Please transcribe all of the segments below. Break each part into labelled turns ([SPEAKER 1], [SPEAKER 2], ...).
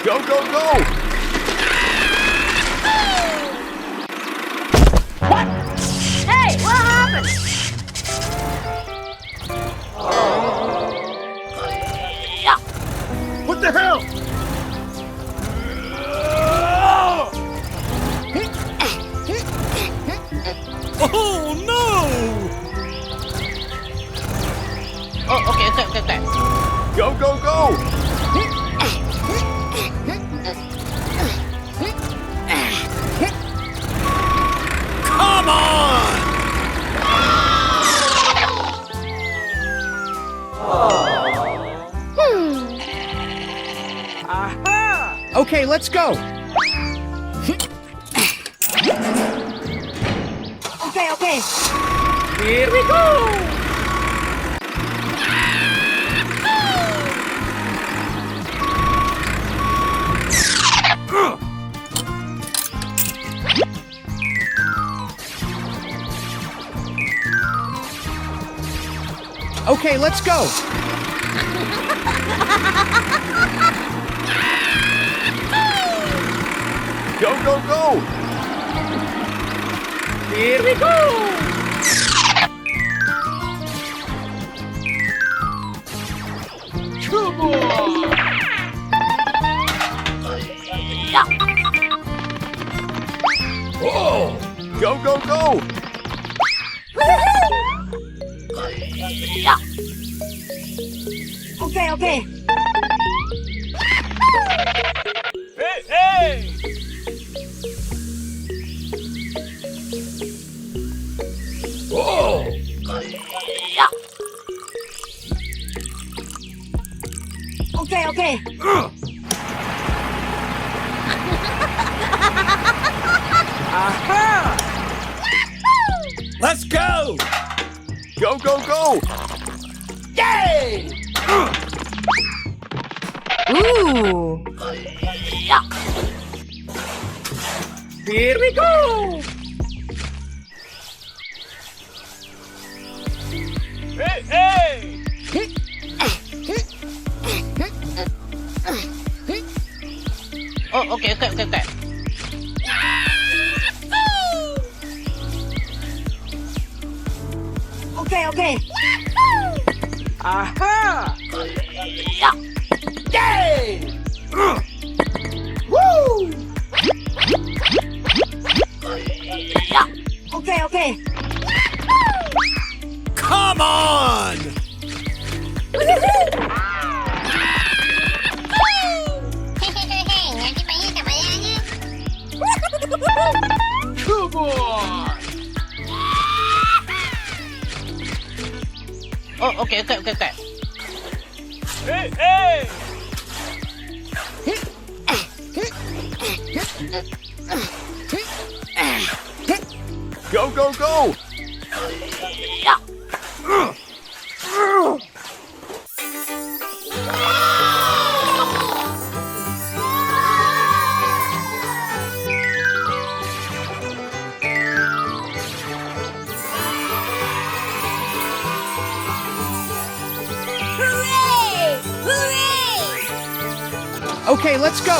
[SPEAKER 1] Go, go, go!
[SPEAKER 2] What? Hey, what happened?
[SPEAKER 1] What the hell?
[SPEAKER 3] Oh no!
[SPEAKER 2] Oh, okay.
[SPEAKER 1] Go, go, go!
[SPEAKER 3] Come on!
[SPEAKER 2] Aha!
[SPEAKER 4] Okay, let's go.
[SPEAKER 2] Okay. Here we go!
[SPEAKER 4] Okay, let's go.
[SPEAKER 1] Go, go, go!
[SPEAKER 2] Here we go!
[SPEAKER 1] Come on!
[SPEAKER 3] Oh!
[SPEAKER 1] Go, go, go!
[SPEAKER 2] Okay.
[SPEAKER 1] Hey!
[SPEAKER 3] Oh!
[SPEAKER 2] Okay. Aha!
[SPEAKER 3] Let's go!
[SPEAKER 1] Go, go, go!
[SPEAKER 2] Yay! Ooh! Here we go!
[SPEAKER 1] Hey!
[SPEAKER 2] Oh, okay. Okay. Aha! Yay! Woo! Okay.
[SPEAKER 3] Come on!
[SPEAKER 1] Come on!
[SPEAKER 2] Oh, okay.
[SPEAKER 1] Hey! Go, go, go!
[SPEAKER 4] Okay, let's go.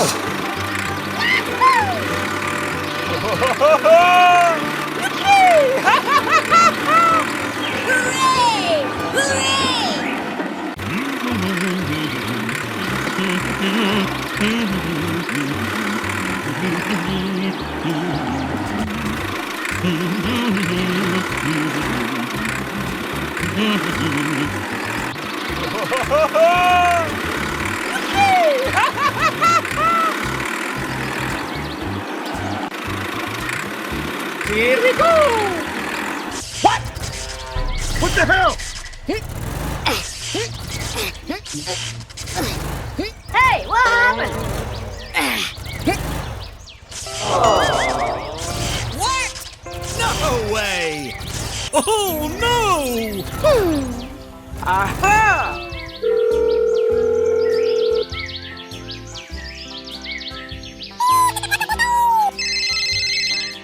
[SPEAKER 2] Here we go!
[SPEAKER 1] What? What the hell?
[SPEAKER 2] Hey, what happened?
[SPEAKER 3] What? No way! Oh no!
[SPEAKER 2] Aha!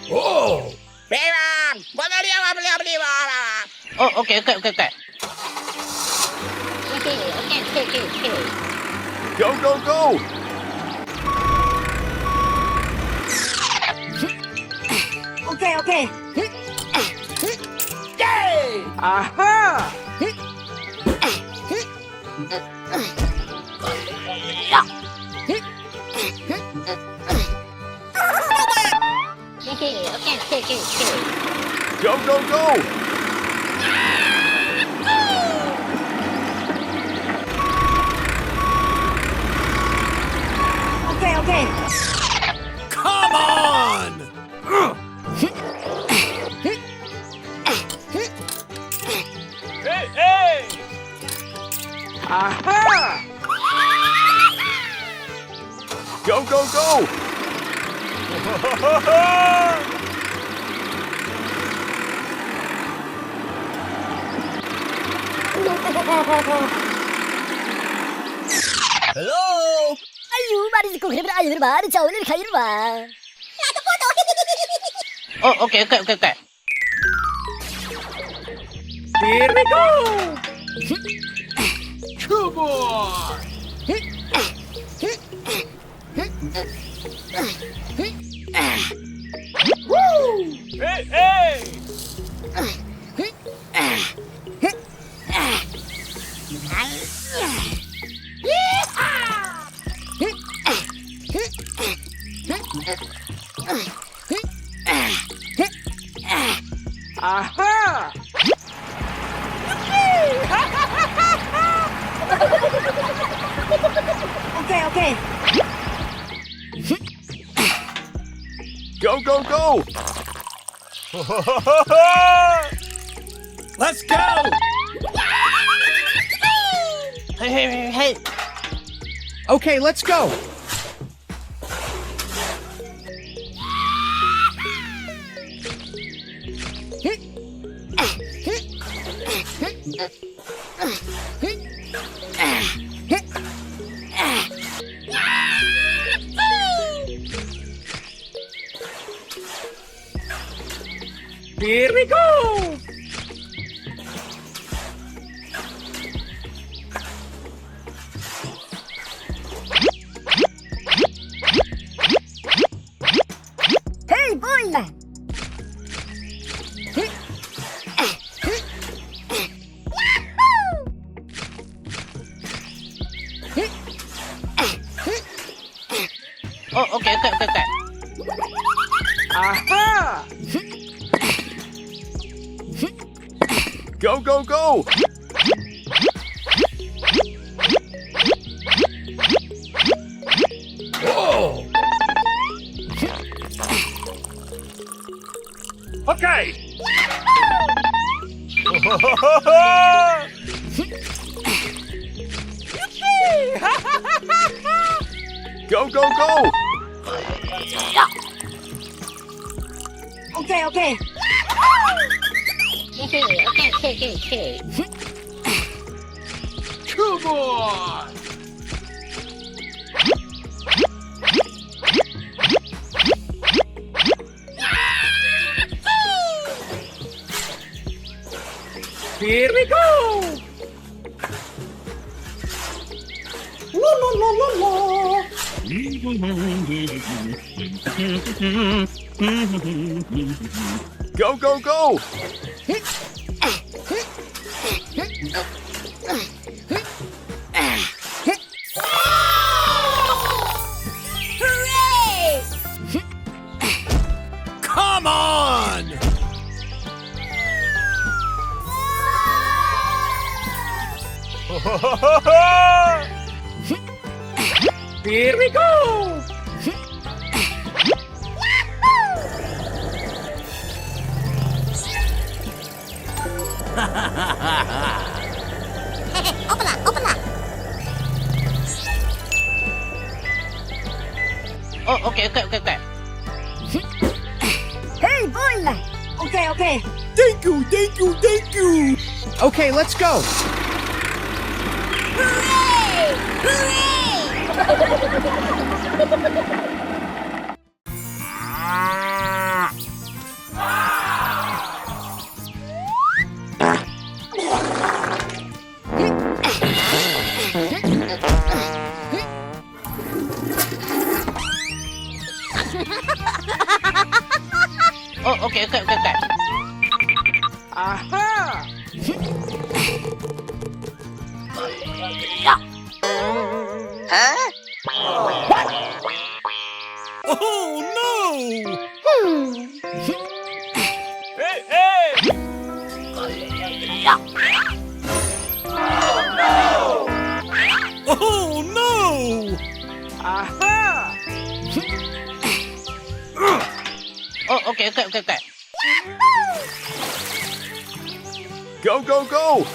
[SPEAKER 3] Oh!
[SPEAKER 2] Baron!
[SPEAKER 5] Oh, okay.
[SPEAKER 1] Go, go, go!
[SPEAKER 2] Okay.
[SPEAKER 4] Aha!
[SPEAKER 1] Go, go, go!
[SPEAKER 2] Okay.
[SPEAKER 3] Come on!
[SPEAKER 1] Hey, hey!
[SPEAKER 4] Aha!
[SPEAKER 1] Go, go, go!
[SPEAKER 3] Hello?
[SPEAKER 5] Oh, okay.
[SPEAKER 4] Here we go!
[SPEAKER 1] Come on! Hey, hey!
[SPEAKER 4] Aha!
[SPEAKER 2] Okay.
[SPEAKER 1] Go, go, go!
[SPEAKER 3] Let's go!
[SPEAKER 5] Hey.
[SPEAKER 4] Okay, let's go. Here we go!
[SPEAKER 2] Hey, boy!
[SPEAKER 5] Oh, okay.
[SPEAKER 4] Aha!
[SPEAKER 1] Go, go, go!
[SPEAKER 3] Whoa!
[SPEAKER 1] Okay! Go, go, go!
[SPEAKER 2] Okay.
[SPEAKER 1] Come on!
[SPEAKER 4] Here we go!
[SPEAKER 1] Go, go, go!
[SPEAKER 3] Come on!
[SPEAKER 4] Here we go!
[SPEAKER 5] Oh, okay.
[SPEAKER 2] Hey, boy! Okay.
[SPEAKER 3] Thank you!
[SPEAKER 4] Okay, let's go. Aha!
[SPEAKER 5] Huh?
[SPEAKER 3] Oh no!
[SPEAKER 1] Hey, hey!
[SPEAKER 3] Oh no!
[SPEAKER 4] Aha!
[SPEAKER 5] Oh, okay.
[SPEAKER 1] Go, go, go!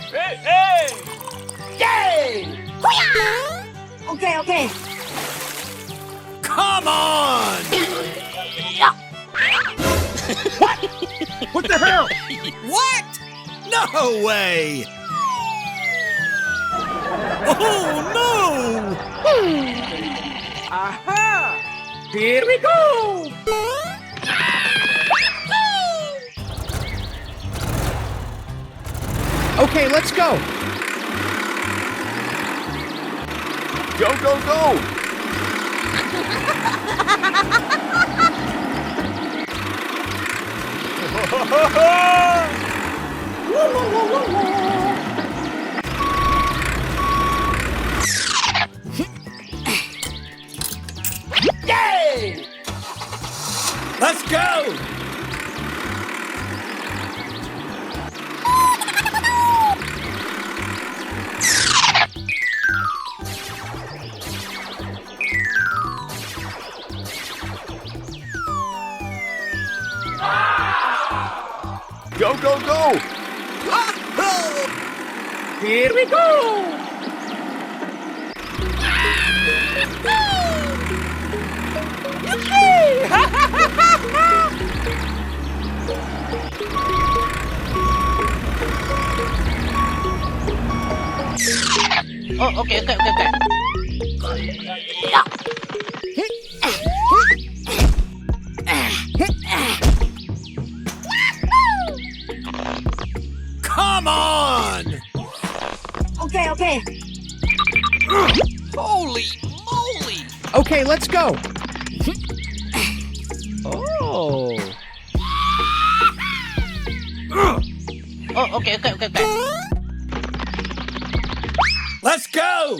[SPEAKER 1] Hey, hey!
[SPEAKER 2] Okay.
[SPEAKER 3] Come on!
[SPEAKER 4] What the hell?
[SPEAKER 3] What? No way! Oh no!
[SPEAKER 4] Aha! Here we go!
[SPEAKER 6] Okay, let's go.
[SPEAKER 1] Go, go, go!
[SPEAKER 3] Let's go!
[SPEAKER 1] Go, go, go!
[SPEAKER 4] Here we go!
[SPEAKER 5] Oh, okay.
[SPEAKER 3] Come on!
[SPEAKER 2] Okay.
[SPEAKER 3] Holy moly!
[SPEAKER 6] Okay, let's go. Oh.
[SPEAKER 5] Oh, okay.
[SPEAKER 3] Let's go!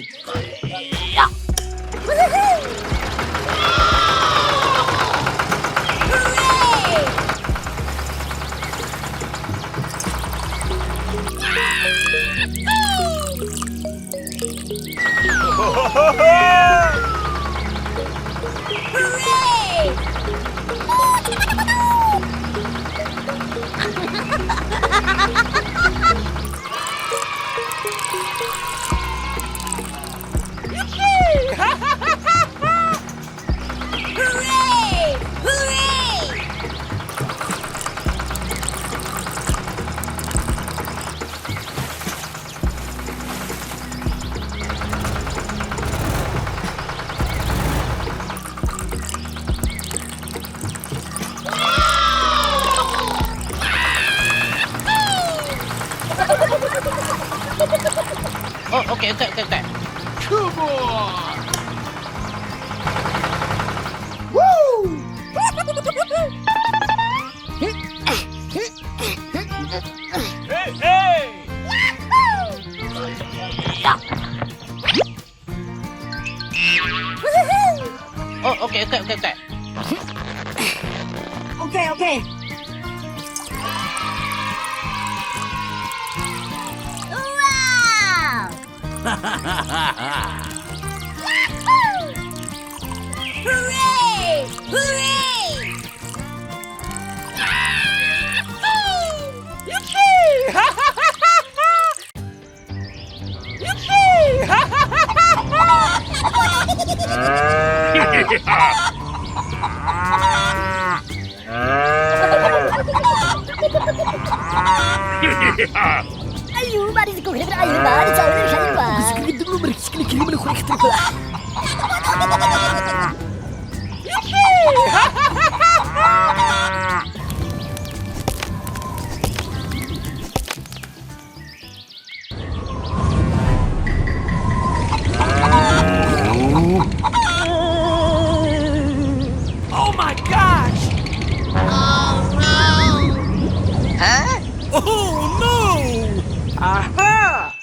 [SPEAKER 5] Oh, okay.
[SPEAKER 1] Come on! Hey, hey!
[SPEAKER 5] Oh, okay.
[SPEAKER 2] Okay. Wow! Hooray! Ayo, mari kita lihat ayo, mari jangan saya pak. Sekali dulu berkali kali menukar kita.
[SPEAKER 3] Oh my gosh!
[SPEAKER 2] All right.
[SPEAKER 3] Oh no!
[SPEAKER 4] Aha!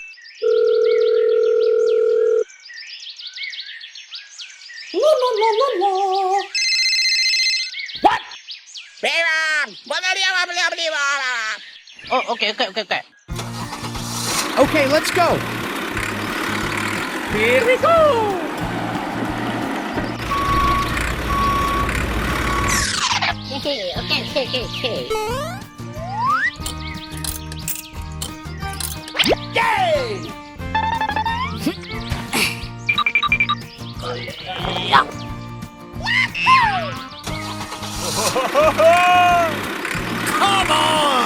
[SPEAKER 5] Oh, okay, okay, okay, okay.
[SPEAKER 6] Okay, let's go.
[SPEAKER 4] Here we go!
[SPEAKER 2] Okay, okay, okay, okay.
[SPEAKER 3] Come on!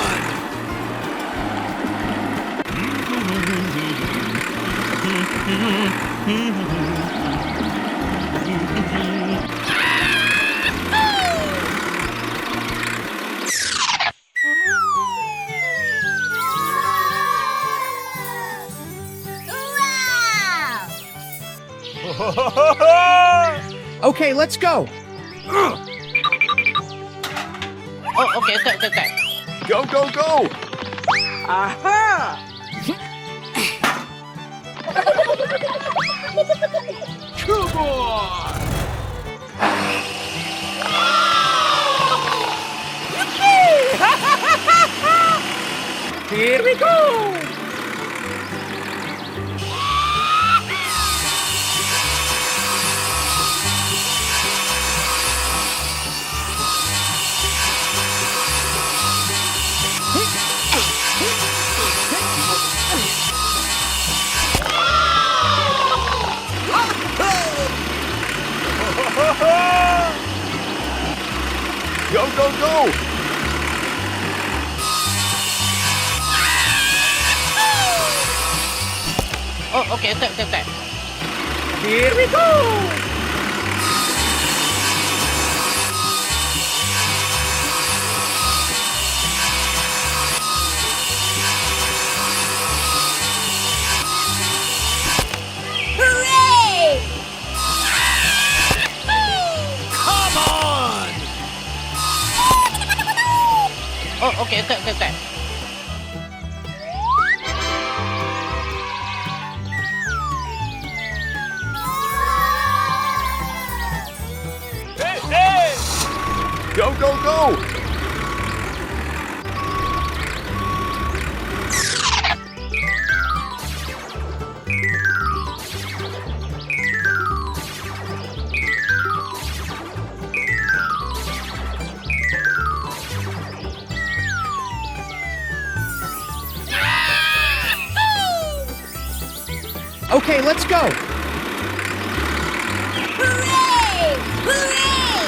[SPEAKER 6] Okay, let's go.
[SPEAKER 5] Oh, okay, okay, okay, okay.
[SPEAKER 1] Go, go, go!
[SPEAKER 4] Aha!
[SPEAKER 1] Come on!
[SPEAKER 4] Here we go!
[SPEAKER 1] Go, go, go!
[SPEAKER 5] Oh, okay, okay, okay, okay.
[SPEAKER 4] Here we go!
[SPEAKER 2] Hooray!
[SPEAKER 3] Come on!
[SPEAKER 5] Oh, okay, okay, okay, okay.
[SPEAKER 1] Hey, hey! Go, go, go!
[SPEAKER 6] Okay, let's go.
[SPEAKER 2] Hooray! Hooray!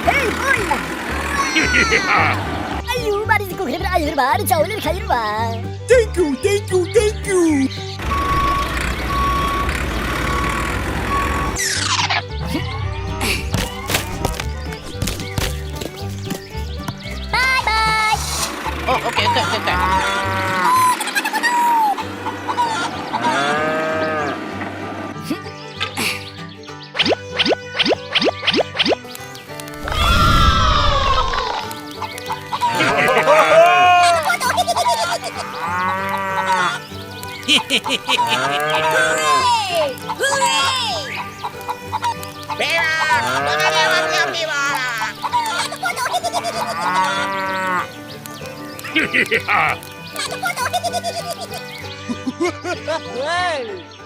[SPEAKER 2] Hey, boy! Ayo, mari ko kaya ayo ba? Ciao, ni kaya ba?
[SPEAKER 3] Thank you, thank you, thank you!
[SPEAKER 2] Bye bye.
[SPEAKER 5] Oh, okay, okay, okay, okay.
[SPEAKER 2] Hooray! Hooray!
[SPEAKER 1] Yeah!
[SPEAKER 4] Hey!